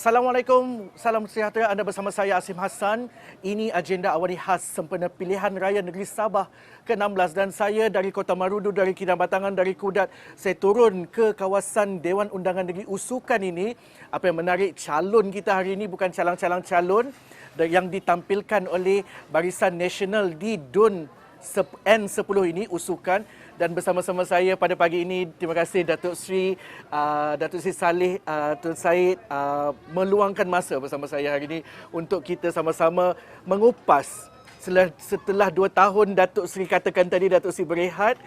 Assalamualaikum, salam sejahtera. Anda bersama saya Asim Hassan. Ini agenda awali khas sempena pilihan raya negeri Sabah ke-16 dan saya dari Kota Marudu, dari Kinabatangan, dari Kudat. Saya turun ke kawasan Dewan Undangan Negeri Usukan ini. Apa yang menarik, calon kita hari ini bukan calang-calang calon yang ditampilkan oleh Barisan Nasional di DUN N10 ini, Usukan. Dan bersama-sama saya pada pagi ini, terima kasih Datuk Sri Saleh Tun Said meluangkan masa bersama saya hari ini untuk kita sama-sama mengupas setelah 2 tahun Datuk Sri katakan tadi, Datuk Sri berehat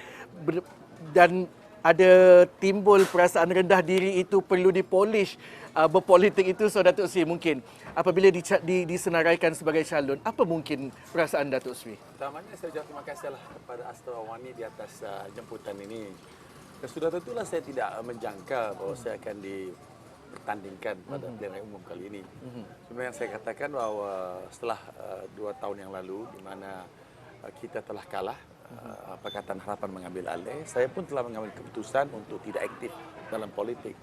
dan ada timbul perasaan rendah diri itu perlu dipolish berpolitik itu. So Datuk Sri, mungkin apabila disenaraikan sebagai calon, apa mungkin perasaan Datuk Sri? Pertamanya saya ucap terima kasihlah kepada Astra Wani di atas jemputan ini. Dan sudah tentulah saya tidak menjangka bahawa saya akan dipertandingkan pada pilihan umum kali ini. Sebenarnya saya katakan bahawa setelah 2 tahun yang lalu di mana kita telah kalah, Pakatan Harapan mengambil alih, saya pun telah mengambil keputusan untuk tidak aktif dalam politik.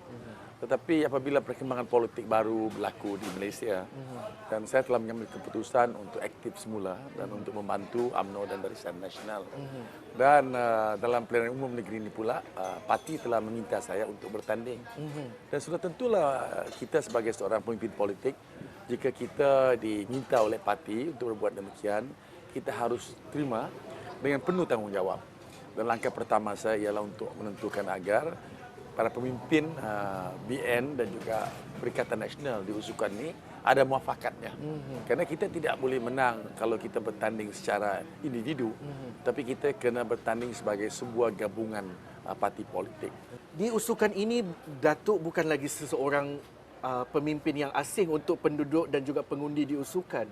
Tetapi apabila perkembangan politik baru berlaku di Malaysia, dan saya telah mengambil keputusan untuk aktif semula dan untuk membantu UMNO dan Barisan Nasional. Dan dalam pilihan umum negeri ini pula, parti telah meminta saya untuk bertanding. Dan sudah tentulah kita sebagai seorang pemimpin politik, jika kita diminta oleh parti untuk berbuat demikian, kita harus terima dengan penuh tanggungjawab. Dan langkah pertama saya ialah untuk menentukan agar para pemimpin BN dan juga Perikatan Nasional di Usukan ini ada muafakatnya. Karena kita tidak boleh menang kalau kita bertanding secara individu, tapi kita kena bertanding sebagai sebuah gabungan parti politik. Di Usukan ini, Datuk bukan lagi seseorang pemimpin yang asing untuk penduduk dan juga pengundi di Usukan.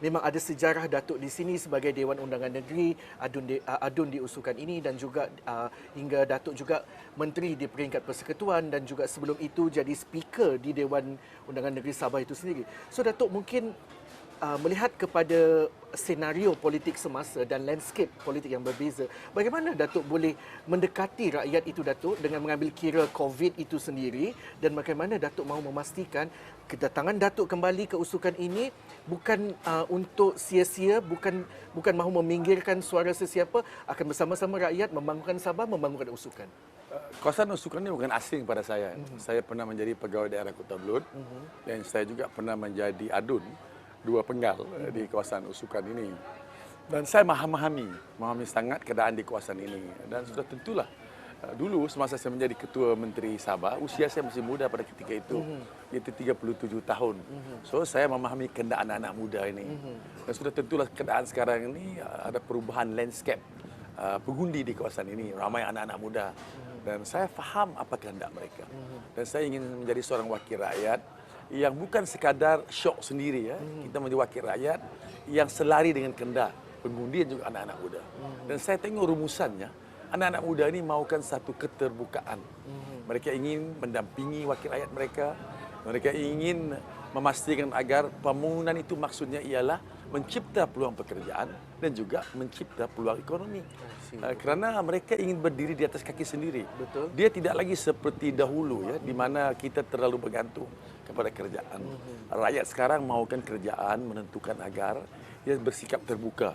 Memang ada sejarah Datuk di sini sebagai Dewan Undangan Negeri, adun di Usukan ini, dan juga hingga Datuk juga menteri di peringkat persekutuan dan juga sebelum itu jadi speaker di Dewan Undangan Negeri Sabah itu sendiri. So Datuk mungkin melihat kepada senario politik semasa dan landscape politik yang berbeza, bagaimana Datuk boleh mendekati rakyat itu, Datuk, dengan mengambil kira COVID itu sendiri, dan bagaimana Datuk mahu memastikan kedatangan Datuk kembali ke Usukan ini bukan untuk sia-sia, bukan mahu meminggirkan suara sesiapa, akan bersama-sama rakyat membangunkan Sabah, membangunkan Usukan. Kawasan Usukan ini bukan asing pada saya. Saya pernah menjadi pegawai daerah Kota Belud dan saya juga pernah menjadi adun 2 penggal di kawasan Usukan ini. Dan saya memahami sangat keadaan di kawasan ini. Dan sudah tentulah, dulu semasa saya menjadi Ketua Menteri Sabah, usia saya masih muda pada ketika itu, iaitu 37 tahun. So, saya memahami keadaan anak-anak muda ini. Dan sudah tentulah keadaan sekarang ini ada perubahan landscape pengundi di kawasan ini, ramai anak-anak muda. Dan saya faham apa kehendak mereka. Dan saya ingin menjadi seorang wakil rakyat yang bukan sekadar syok sendiri, ya. Kita menjadi wakil rakyat yang selari dengan kehendak pengundi dan juga anak-anak muda. Dan saya tengok rumusannya, anak-anak muda ini mahukan satu keterbukaan. Mereka ingin mendampingi wakil rakyat mereka. Mereka ingin memastikan agar pembangunan itu maksudnya ialah mencipta peluang pekerjaan dan juga mencipta peluang ekonomi. Kerana mereka ingin berdiri di atas kaki sendiri. Betul. Dia tidak lagi seperti dahulu, ya, di mana kita terlalu bergantung kepada kerjaan. Rakyat sekarang mahukan kerjaan, menentukan agar ia bersikap terbuka,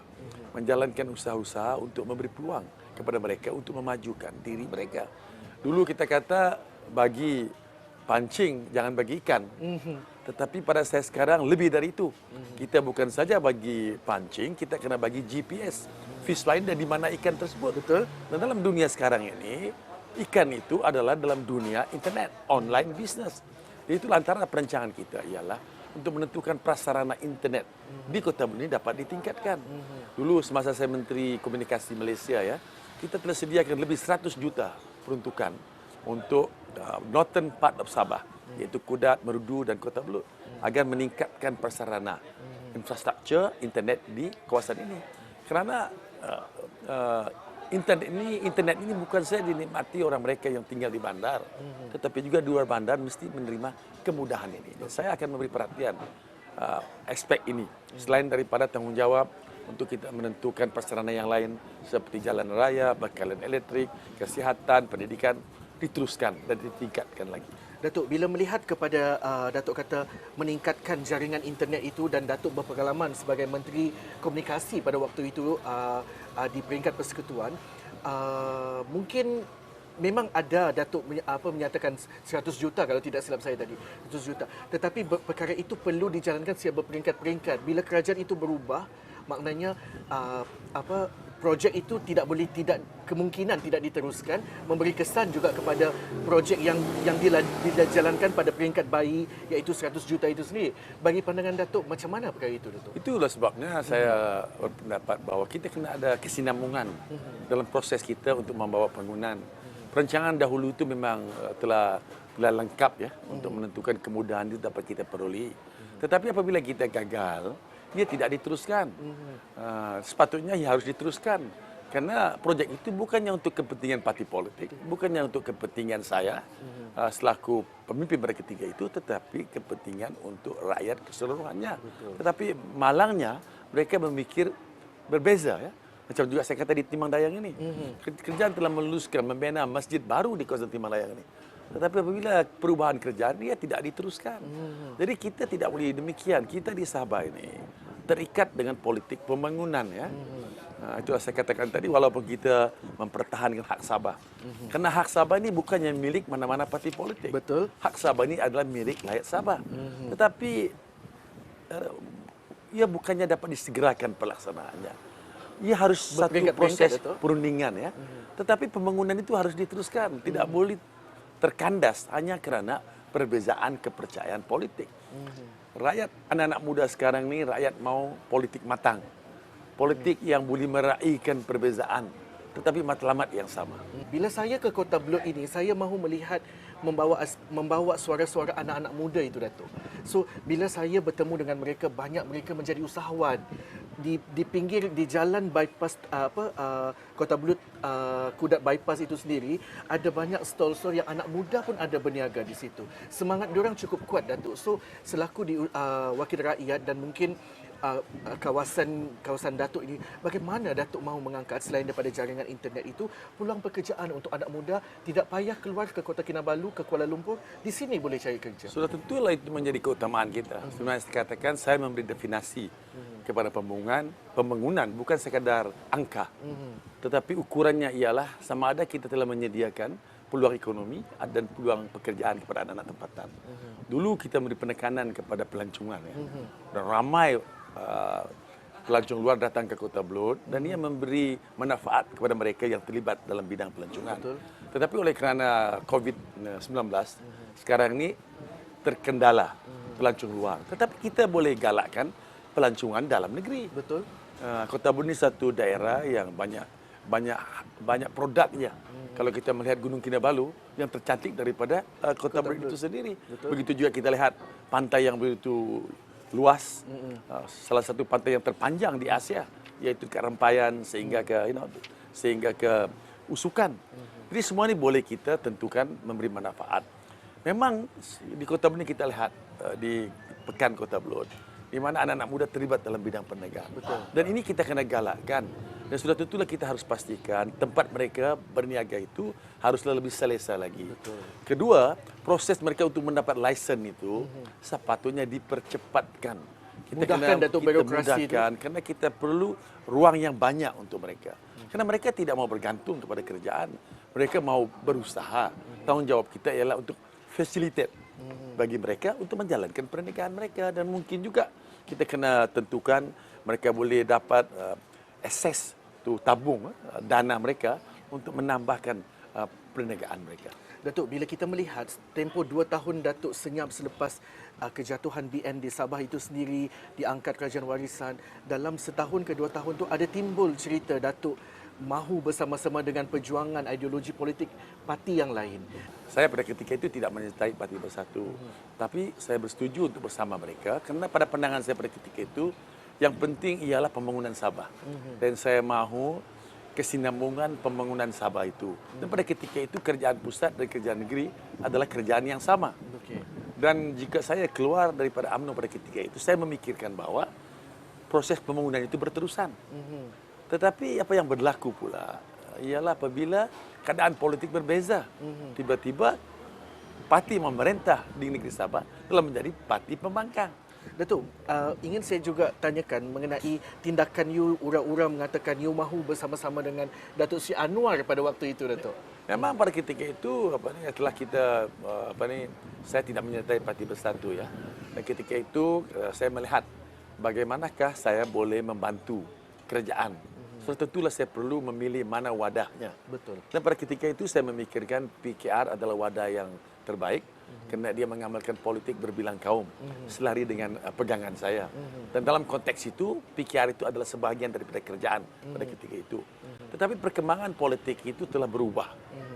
menjalankan usaha-usaha untuk memberi peluang kepada mereka untuk memajukan diri mereka. Dulu kita kata bagi pancing, jangan bagi ikan. Tetapi pada saya sekarang lebih dari itu. Kita bukan saja bagi pancing, kita kena bagi GPS, fish line, dan di mana ikan tersebut. Betul. Dan dalam dunia sekarang ini, ikan itu adalah dalam dunia internet, online business. Jadi itu antara perancangan kita ialah untuk menentukan prasarana internet di Kota Belud ini dapat ditingkatkan. Dulu semasa saya Menteri Komunikasi Malaysia, ya, kita telah sediakan lebih 100 juta peruntukan untuk northern part of Sabah, iaitu Kudat, Marudu dan Kota Belud, agar meningkatkan prasarana infrastruktur internet di kawasan ini. Kerana internet ini bukan saja dinikmati orang mereka yang tinggal di bandar, tetapi juga di luar bandar mesti menerima kemudahan ini. Dan saya akan memberi perhatian aspek ini, selain daripada tanggungjawab untuk kita menentukan prasarana yang lain seperti jalan raya, bekalan elektrik, kesihatan, pendidikan, diteruskan dan ditingkatkan lagi. Datuk, bila melihat kepada Datuk kata meningkatkan jaringan internet itu dan Datuk berpengalaman sebagai Menteri Komunikasi pada waktu itu di peringkat persekutuan, mungkin memang ada Datuk menyatakan 100 juta kalau tidak silap saya tadi, 100 juta. Tetapi perkara itu perlu dijalankan secara berperingkat-peringkat. Bila kerajaan itu berubah, maknanya projek itu kemungkinan tidak diteruskan, memberi kesan juga kepada projek yang dijalankan pada peringkat bayi, iaitu 100 juta itu sendiri. Bagi pandangan Datuk, macam mana perkara itu, Datuk? Itulah sebabnya saya berpendapat bahawa kita kena ada kesinambungan dalam proses kita untuk membawa pembangunan. Perancangan dahulu itu memang telah lengkap ya untuk menentukan kemudahan itu dapat kita peroleh. Tetapi apabila kita gagal, dia tidak diteruskan. Sepatutnya ia harus diteruskan. Karena projek itu bukannya untuk kepentingan parti politik, bukannya untuk kepentingan saya selaku pemimpin pada ketiga itu, tetapi kepentingan untuk rakyat keseluruhannya. Tetapi malangnya mereka memikir berbeza ya. Macam juga saya kata di Timang Dayang ini. Kerajaan telah meluluskan, membina masjid baru di kawasan Timang Dayang ini. Tetapi apabila perubahan kerjaan, dia tidak diteruskan. Jadi kita tidak boleh demikian. Kita di Sabah ini terikat dengan politik pembangunan ya. Itulah saya katakan tadi, walaupun kita mempertahankan hak Sabah. Karena hak Sabah ini bukannya milik mana-mana parti politik. Betul. Hak Sabah ini adalah milik rakyat Sabah. Tetapi ia bukannya dapat disegerakan pelaksanaannya. Ia harus satu proses perundingan ya. Tetapi pembangunan itu harus diteruskan. Tidak boleh terkandas hanya kerana perbezaan kepercayaan politik. Rakyat, anak-anak muda sekarang ni, rakyat mau politik matang. Politik yang boleh meraihkan perbezaan, tetapi matlamat yang sama. Bila saya ke Kota Belud ini, saya mahu melihat membawa suara-suara anak-anak muda itu, Datuk. So, bila saya bertemu dengan mereka, banyak mereka menjadi usahawan. Di pinggir, di jalan bypass Kota Belud, Kudat bypass itu sendiri, ada banyak stol-stol yang anak muda pun ada berniaga di situ. Semangat diorang cukup kuat, Datuk. So, selaku wakil rakyat dan mungkin kawasan Datuk ini, bagaimana Datuk mahu mengangkat selain daripada jaringan internet itu, peluang pekerjaan untuk anak muda tidak payah keluar ke Kota Kinabalu, ke Kuala Lumpur, di sini boleh cari kerja. Sudah tentulah itu menjadi keutamaan kita. Sebenarnya saya katakan saya memberi definisi kepada pembangunan bukan sekadar angka. Tetapi ukurannya ialah sama ada kita telah menyediakan peluang ekonomi dan peluang pekerjaan kepada anak-anak tempatan. Dulu kita memberi penekanan kepada pelancongan ya. Dan ramai pelancong luar datang ke Kota Belud dan ia memberi manfaat kepada mereka yang terlibat dalam bidang pelancongan. Betul. Tetapi oleh kerana COVID-19 sekarang ini terkendala pelancong luar. Tetapi kita boleh galakkan pelancongan dalam negeri. Betul. Kota Belud ini satu daerah yang banyak produknya. Kalau kita melihat Gunung Kinabalu yang tercantik daripada Kota Belud itu sendiri. Betul. Begitu juga kita lihat pantai yang begitu luas, salah satu pantai yang terpanjang di Asia, yaitu ke Rempaian sehingga ke Usukan. Jadi semua ini boleh kita tentukan memberi manfaat. Memang di Kota Belud kita lihat di Pekan Kota Belud, di mana anak-anak muda terlibat dalam bidang perniagaan. Dan ini kita kena galakkan. Dan sudah tentulah kita harus pastikan tempat mereka berniaga itu haruslah lebih selesa lagi. Kedua, proses mereka untuk mendapat lesen itu sepatutnya dipercepatkan. Mudahkan Datuk birokrasi itu. Karena kita perlu ruang yang banyak untuk mereka. Karena mereka tidak mau bergantung kepada kerjaan. Mereka mau berusaha. Tanggungjawab kita ialah untuk facilitate bagi mereka untuk menjalankan perniagaan mereka. Dan mungkin juga kita kena tentukan mereka boleh dapat akses tu tabung dana mereka untuk menambahkan perniagaan mereka. Datuk, bila kita melihat tempoh 2 tahun Datuk senyap selepas kejatuhan BN di Sabah itu sendiri diangkat kerajaan warisan, dalam setahun ke 2 tahun tu ada timbul cerita Datuk mahu bersama-sama dengan perjuangan ideologi politik parti yang lain. Saya pada ketika itu tidak menyertai Parti Bersatu. Tapi saya bersetuju untuk bersama mereka kerana pada pandangan saya pada ketika itu yang penting ialah pembangunan Sabah. Dan saya mahu kesinambungan pembangunan Sabah itu. Dan pada ketika itu kerjaan pusat dan kerjaan negeri adalah kerjaan yang sama. Dan jika saya keluar daripada UMNO pada ketika itu, saya memikirkan bahawa proses pembangunan itu berterusan. Tetapi apa yang berlaku pula ialah apabila keadaan politik berbeza. Tiba-tiba parti memerintah di negeri Sabah telah menjadi parti pembangkang. Datuk, ingin saya juga tanyakan mengenai tindakan you, orang-orang mengatakan you mahu bersama-sama dengan Datuk Seri Anwar pada waktu itu, Datuk. Memang pada ketika itu setelah kita saya tidak menyertai Parti Bersatu ya. Dan ketika itu saya melihat bagaimanakah saya boleh membantu kerajaan. So tentulah saya perlu memilih mana wadahnya. Betul. Dan pada ketika itu saya memikirkan PKR adalah wadah yang terbaik kerana dia mengamalkan politik berbilang kaum selari dengan pegangan saya. Dan dalam konteks itu PKR itu adalah sebahagian daripada kerajaan pada ketika itu. Tetapi perkembangan politik itu telah berubah.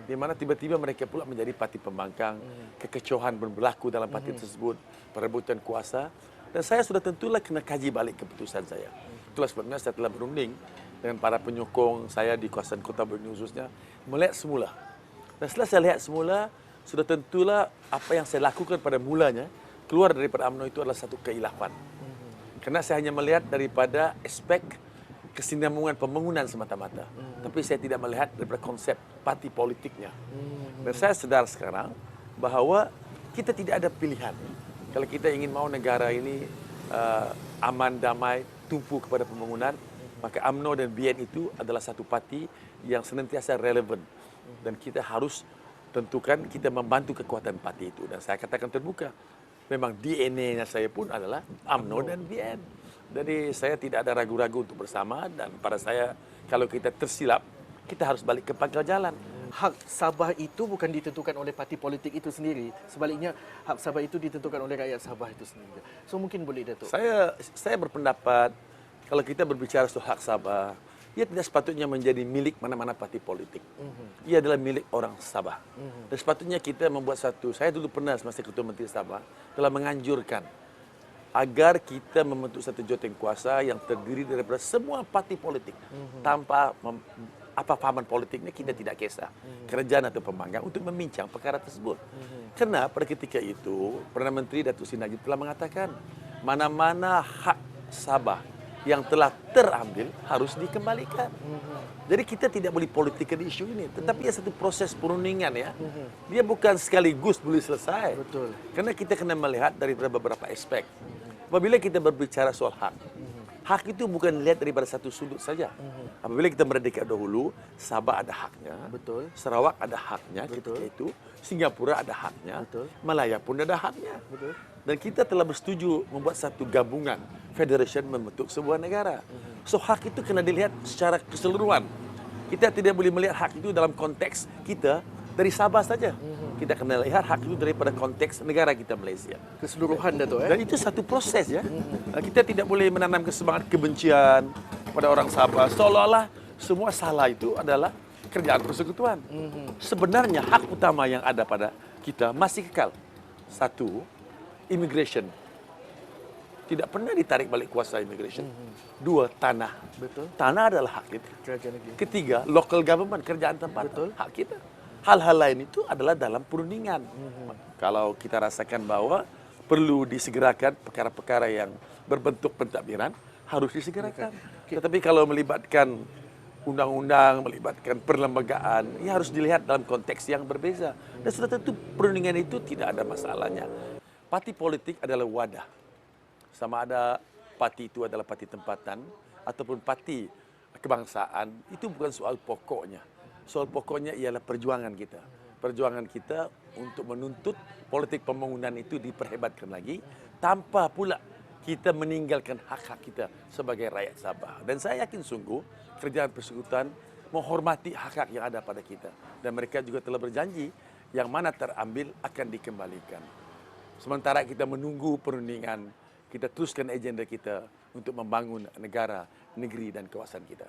Di mana tiba-tiba mereka pula menjadi parti pembangkang, kekecohan berlaku dalam parti tersebut, perebutan kuasa. Dan saya sudah tentulah kena kaji balik keputusan saya. Itulah sebabnya saya telah berunding dengan para penyokong saya di kawasan Kota Borneo khususnya, melihat semula. Dan setelah saya lihat semula, sudah tentulah apa yang saya lakukan pada mulanya, keluar daripada UMNO itu adalah satu keilafan. Kerana saya hanya melihat daripada aspek kesinambungan pembangunan semata-mata. Tapi saya tidak melihat daripada konsep parti politiknya. Dan saya sedar sekarang bahawa kita tidak ada pilihan. Kalau kita ingin mahu negara ini aman, damai, tumpu kepada pembangunan, maka UMNO dan BN itu adalah satu parti yang senantiasa relevan. Dan kita harus tentukan kita membantu kekuatan parti itu. Dan saya katakan terbuka, memang DNA-nya saya pun adalah UMNO dan BN. Jadi saya tidak ada ragu-ragu untuk bersama, dan pada saya kalau kita tersilap, kita harus balik ke pangkal jalan. Hak Sabah itu bukan ditentukan oleh parti politik itu sendiri. Sebaliknya, hak Sabah itu ditentukan oleh rakyat Sabah itu sendiri. So mungkin boleh, Datuk. Saya berpendapat kalau kita berbicara soal hak Sabah, ia tidak sepatutnya menjadi milik mana-mana parti politik. Ia adalah milik orang Sabah. Dan sepatutnya kita membuat satu, saya dulu pernah semasa Ketua Menteri Sabah, telah menganjurkan agar kita membentuk satu jawatan kuasa yang terdiri daripada semua parti politik. Tanpa apa fahaman politiknya, kita tidak kisah. Kerajaan atau pembangkang untuk membincang perkara tersebut. Kerana pada ketika itu, Perdana Menteri Datuk Seri Najib telah mengatakan, mana-mana hak Sabah yang telah terambil harus dikembalikan. Jadi kita tidak boleh politikan isu ini, tetapi ia satu proses perundingan ya. Dia bukan sekaligus boleh selesai. Betul. Karena kita kena melihat dari beberapa aspek. Apabila kita berbicara soal hak, hak itu bukan dilihat daripada satu sudut saja. Apabila kita merdeka dahulu, Sabah ada haknya, Betul. Sarawak ada haknya Betul. ketika itu, Singapura ada haknya, Betul. Malaya pun ada haknya. Betul. Dan kita telah bersetuju membuat satu gabungan, federation membentuk sebuah negara. So hak itu kena dilihat secara keseluruhan. Kita tidak boleh melihat hak itu dalam konteks kita dari Sabah saja. Kita kena lihat hak itu daripada konteks negara kita Malaysia. Keseluruhan, Datuk. Dan itu satu proses ya. Kita tidak boleh menanam semangat kebencian pada orang Sabah. Seolah-olah semua salah itu adalah kerjaan persekutuan. Sebenarnya hak utama yang ada pada kita masih kekal. Satu, immigration. Tidak pernah ditarik balik kuasa immigration. Dua, tanah. Betul. Tanah adalah hak kita. Kerajaan negeri. Ketiga, local government, kerjaan tempat. Betul. Hak kita. Hal-hal lain itu adalah dalam perundingan. Kalau kita rasakan bahwa perlu disegerakan perkara-perkara yang berbentuk pentadbiran, harus disegerakan. Tetapi kalau melibatkan undang-undang, melibatkan perlembagaan, ia harus dilihat dalam konteks yang berbeza. Dan sudah tentu perundingan itu tidak ada masalahnya. Parti politik adalah wadah. Sama ada parti itu adalah parti tempatan ataupun parti kebangsaan, itu bukan soal pokoknya. Soal pokoknya ialah perjuangan kita. Perjuangan kita untuk menuntut politik pembangunan itu diperhebatkan lagi tanpa pula kita meninggalkan hak-hak kita sebagai rakyat Sabah. Dan saya yakin sungguh kerajaan persekutuan menghormati hak-hak yang ada pada kita. Dan mereka juga telah berjanji yang mana terambil akan dikembalikan. Sementara kita menunggu perundingan, kita teruskan agenda kita untuk membangun negara, negeri dan kawasan kita.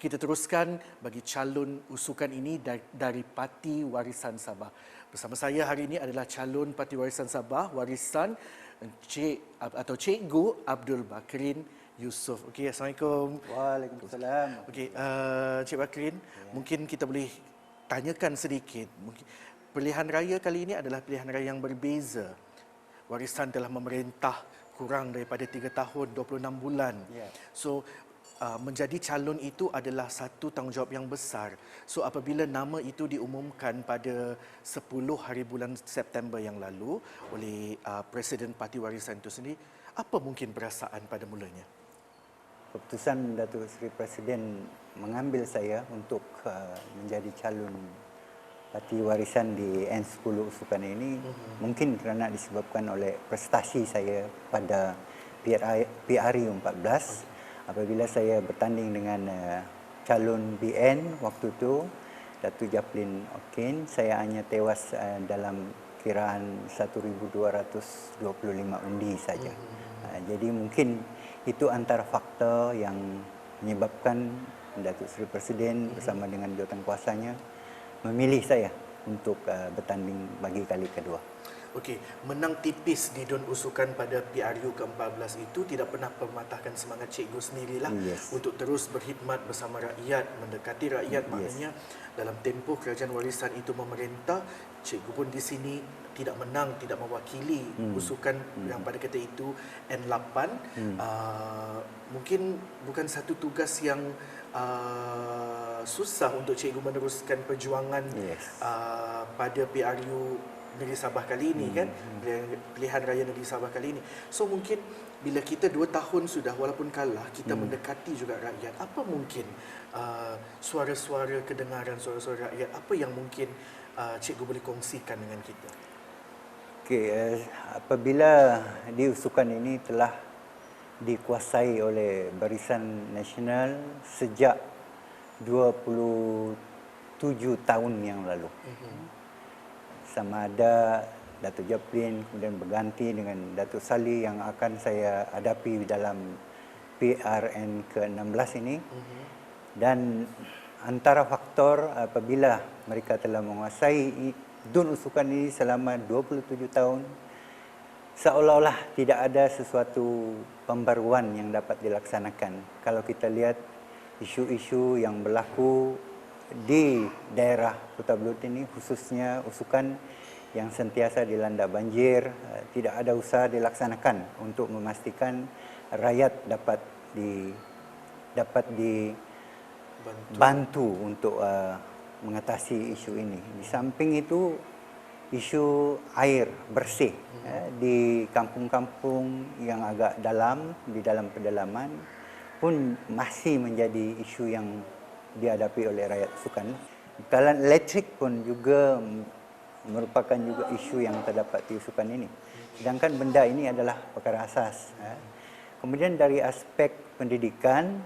Kita teruskan bagi calon usukan ini dari Parti Warisan Sabah. Bersama saya hari ini adalah calon Parti Warisan Sabah, Warisan Cikgu Abdul Bakrin Yusof. Okey, Assalamualaikum. Waalaikumsalam. Okey, Cik Bakrin, mungkin kita boleh tanyakan sedikit. Mungkin pilihan raya kali ini adalah pilihan raya yang berbeza. Warisan telah memerintah kurang daripada 3 tahun, 26 bulan. Ya. So, menjadi calon itu adalah satu tanggungjawab yang besar. So, apabila nama itu diumumkan pada 10 hari bulan September yang lalu oleh Presiden Parti Warisan itu sendiri, apa mungkin perasaan pada mulanya? Keputusan Datuk Seri Presiden mengambil saya untuk menjadi calon Parti Warisan di N10 Usukan ini mungkin kerana disebabkan oleh prestasi saya pada PRU 14 apabila saya bertanding dengan calon BN waktu itu Datuk Japlin Okin, saya hanya tewas dalam kiraan 1,225 undi saja. Jadi mungkin itu antara faktor yang menyebabkan Datuk Seri Presiden bersama dengan jawatankuasanya memilih saya untuk bertanding bagi kali kedua. Okey, menang tipis di DUN Usukan pada PRU ke-14 itu tidak pernah mematahkan semangat cikgu sendirilah untuk terus berkhidmat bersama rakyat, mendekati rakyat. Maknanya dalam tempoh kerajaan warisan itu memerintah, cikgu pun di sini tidak menang, tidak mewakili usukan yang pada ketika itu N8. Mungkin bukan satu tugas yang susah untuk cikgu meneruskan perjuangan pada PRU Negeri Sabah kali ini kan, pilihan raya Negeri Sabah kali ini. So mungkin bila kita 2 tahun sudah walaupun kalah, kita mendekati juga rakyat. Apa mungkin suara-suara kedengaran suara-suara rakyat, apa yang mungkin cikgu boleh kongsikan dengan kita? Okey, apabila diusukan ini telah dikuasai oleh Barisan Nasional sejak 27 tahun yang lalu. Sama ada Datuk Japlin kemudian berganti dengan Datuk Sali yang akan saya hadapi dalam PRN ke-16 ini. Dan antara faktor apabila mereka telah menguasai DUN usukan ini selama 27 tahun, seolah-olah tidak ada sesuatu pembaruan yang dapat dilaksanakan. Kalau kita lihat isu-isu yang berlaku di daerah Kota Belud ini, khususnya usukan yang sentiasa dilanda banjir, tidak ada usaha dilaksanakan untuk memastikan rakyat dapat dibantu untuk mengatasi isu ini. Di samping itu, isu air bersih di kampung-kampung yang agak dalam, di dalam pedalaman pun masih menjadi isu yang dihadapi oleh rakyat usukan. Bekalan elektrik pun juga merupakan juga isu yang terdapat di usukan ini. Sedangkan benda ini adalah perkara asas. Kemudian dari aspek pendidikan,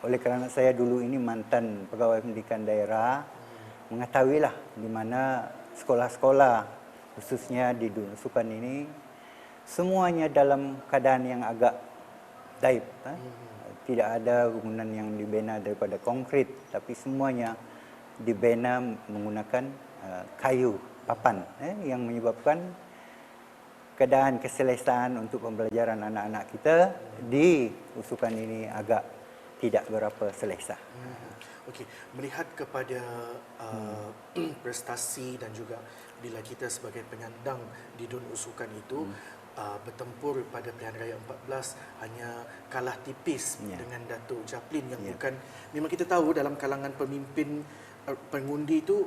oleh kerana saya dulu ini mantan pegawai pendidikan daerah, mengetahuilah di mana sekolah-sekolah khususnya di DUN usukan ini semuanya dalam keadaan yang agak daib. Tidak ada bangunan yang dibina daripada konkrit, tapi semuanya dibina menggunakan kayu papan, yang menyebabkan keadaan keselesaan untuk pembelajaran anak-anak kita di usukan ini agak tidak berapa selesa. Okey, melihat kepada prestasi dan juga bila kita sebagai penyandang di DUN usukan itu bertempur pada pilihan raya 14 hanya kalah tipis dengan Datuk Japlin yang bukan, memang kita tahu dalam kalangan pemimpin pengundi itu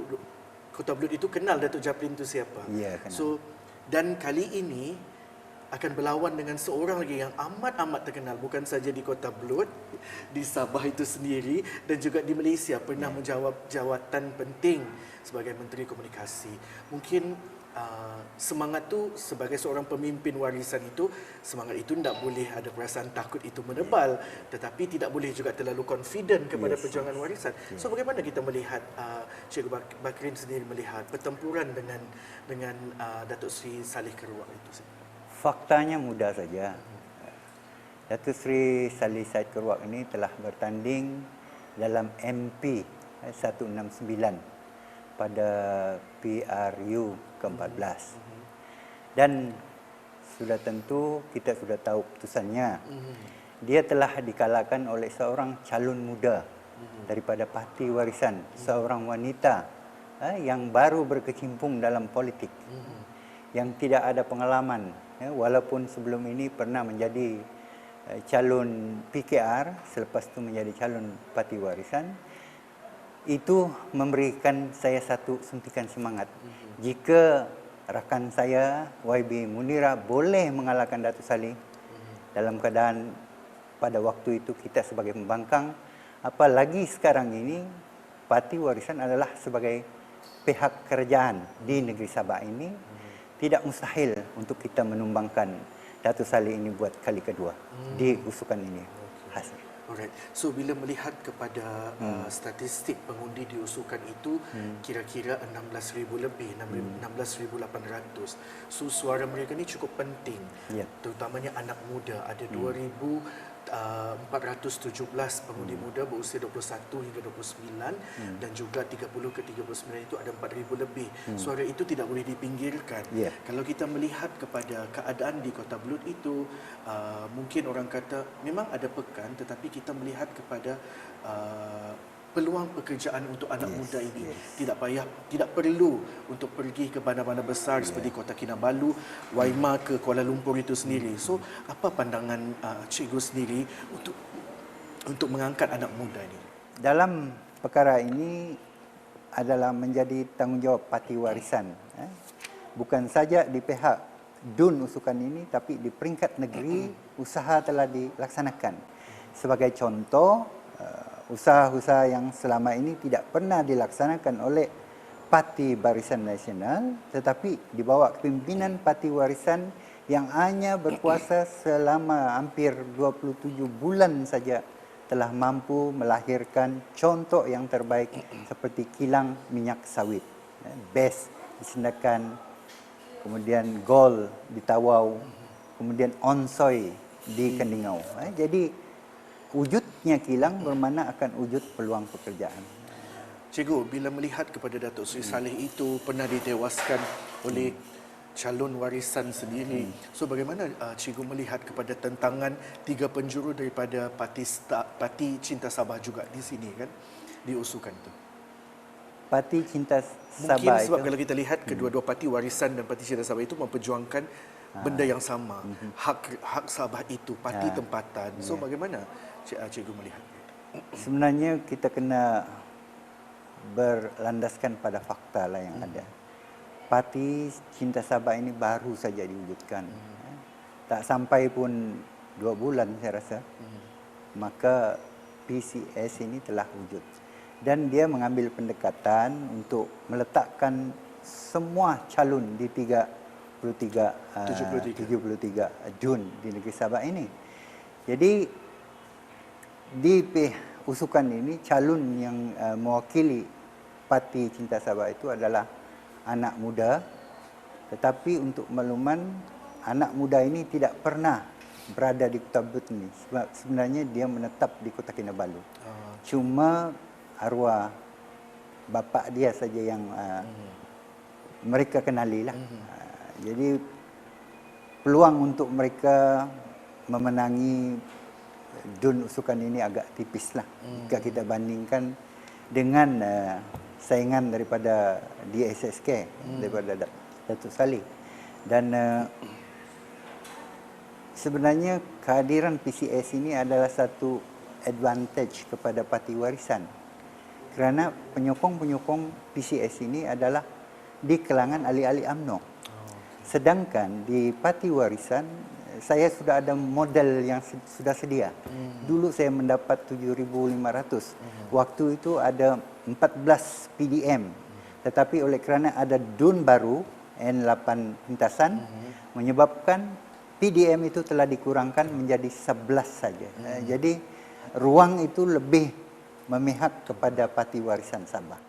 Kota Belud itu kenal Datuk Japlin itu siapa. So dan kali ini akan berlawan dengan seorang lagi yang amat-amat terkenal, bukan saja di Kota Belud, di Sabah itu sendiri dan juga di Malaysia pernah menjawab jawatan penting sebagai Menteri Komunikasi. Mungkin semangat tu sebagai seorang pemimpin warisan itu, semangat itu tidak boleh ada perasaan takut itu menebal, tetapi tidak boleh juga terlalu confident kepada perjuangan warisan. So bagaimana kita melihat Cikgu Bakrin sendiri melihat pertempuran dengan Datuk Seri Saleh Keruak itu? Faktanya mudah saja. Datuk Seri Saleh Said Keruak ini telah bertanding dalam MP 169 pada PRU ke-14. Dan sudah tentu kita sudah tahu putusannya. dia telah dikalahkan oleh seorang calon muda daripada Parti Warisan, seorang wanita yang baru berkecimpung dalam politik, yang tidak ada pengalaman, walaupun sebelum ini pernah menjadi calon PKR, selepas itu menjadi calon Parti Warisan. Itu memberikan saya satu suntikan semangat. Jika rakan saya YB Munira boleh mengalahkan Datuk Saleh dalam keadaan pada waktu itu kita sebagai pembangkang, apalagi sekarang ini Parti Warisan adalah sebagai pihak kerajaan di negeri Sabah ini, tidak mustahil untuk kita menumbangkan Datuk Saleh ini buat kali kedua di usukan ini. Hasil. Alright. So bila melihat kepada statistik pengundi di usukan itu kira-kira 16,000 lebih, 16,800. So suara mereka ni cukup penting. Terutamanya anak muda, ada 2,417 pengundi muda berusia 21 hingga 29 dan juga 30 ke 39 itu ada 4,000 lebih. Suara itu tidak boleh dipinggirkan. Kalau kita melihat kepada keadaan di Kota Belud itu, mungkin orang kata memang ada pekan, tetapi kita melihat kepada peluang pekerjaan untuk anak muda ini. Tidak perlu untuk pergi ke bandar-bandar besar seperti Kota Kinabalu, Waima ke Kuala Lumpur itu sendiri. So, apa pandangan cikgu sendiri untuk mengangkat anak muda ini? Dalam perkara ini adalah menjadi tanggungjawab Parti Warisan. Bukan saja di pihak DUN usukan ini, tapi di peringkat negeri usaha telah dilaksanakan. Sebagai contoh, usaha-usaha yang selama ini tidak pernah dilaksanakan oleh Parti Barisan Nasional, tetapi di bawah kepimpinan Parti Warisan yang hanya berkuasa selama hampir 27 bulan saja telah mampu melahirkan contoh yang terbaik seperti kilang minyak sawit, BES di Sendakan, kemudian Gold di Tawau, kemudian Onsoi di Kendingau. Jadi wujudnya kilang bermakna akan wujud peluang pekerjaan. Cikgu, bila melihat kepada Datuk Seri Saleh itu pernah ditewaskan oleh calon warisan sendiri. So bagaimana cikgu melihat kepada tentangan tiga penjuru daripada Parti Cinta Sabah juga di sini kan, diusukan itu? Parti Cinta Sabah mungkin sebab itu, kalau kita lihat kedua-dua Parti Warisan dan Parti Cinta Sabah itu memperjuangkan benda yang sama, hak Sabah itu, parti tempatan. So bagaimana cikgu melihat? Sebenarnya kita kena berlandaskan pada fakta lah yang ada. Parti Cinta Sabah ini baru saja diwujudkan. Tak sampai pun 2 bulan saya rasa. Maka PCS ini telah wujud. Dan dia mengambil pendekatan untuk meletakkan semua calon di 73 DUN di negeri Sabah ini. Jadi di usukan ini calon yang mewakili Parti Cinta Sabah itu adalah anak muda, tetapi untuk makluman anak muda ini tidak pernah berada di Kota Belud ini. Sebab sebenarnya dia menetap di Kota Kinabalu. Cuma arwah bapa dia saja yang mereka kenali lah. Jadi peluang untuk mereka memenangi DUN usukan ini agak tipis lah jika kita bandingkan dengan saingan daripada DSSK, daripada Datuk Saleh. Dan sebenarnya kehadiran PCS ini adalah satu advantage kepada Parti Warisan. Kerana penyokong-penyokong PCS ini adalah di kalangan ahli-ahli UMNO. Sedangkan di Parti Warisan, saya sudah ada modal yang sudah sedia. Dulu saya mendapat 7,500. Waktu itu ada 14 PDM. Tetapi oleh kerana ada DUN baru, N8 lintasan, menyebabkan PDM itu telah dikurangkan menjadi 11 saja. Jadi ruang itu lebih memihak kepada Parti Warisan Sabah.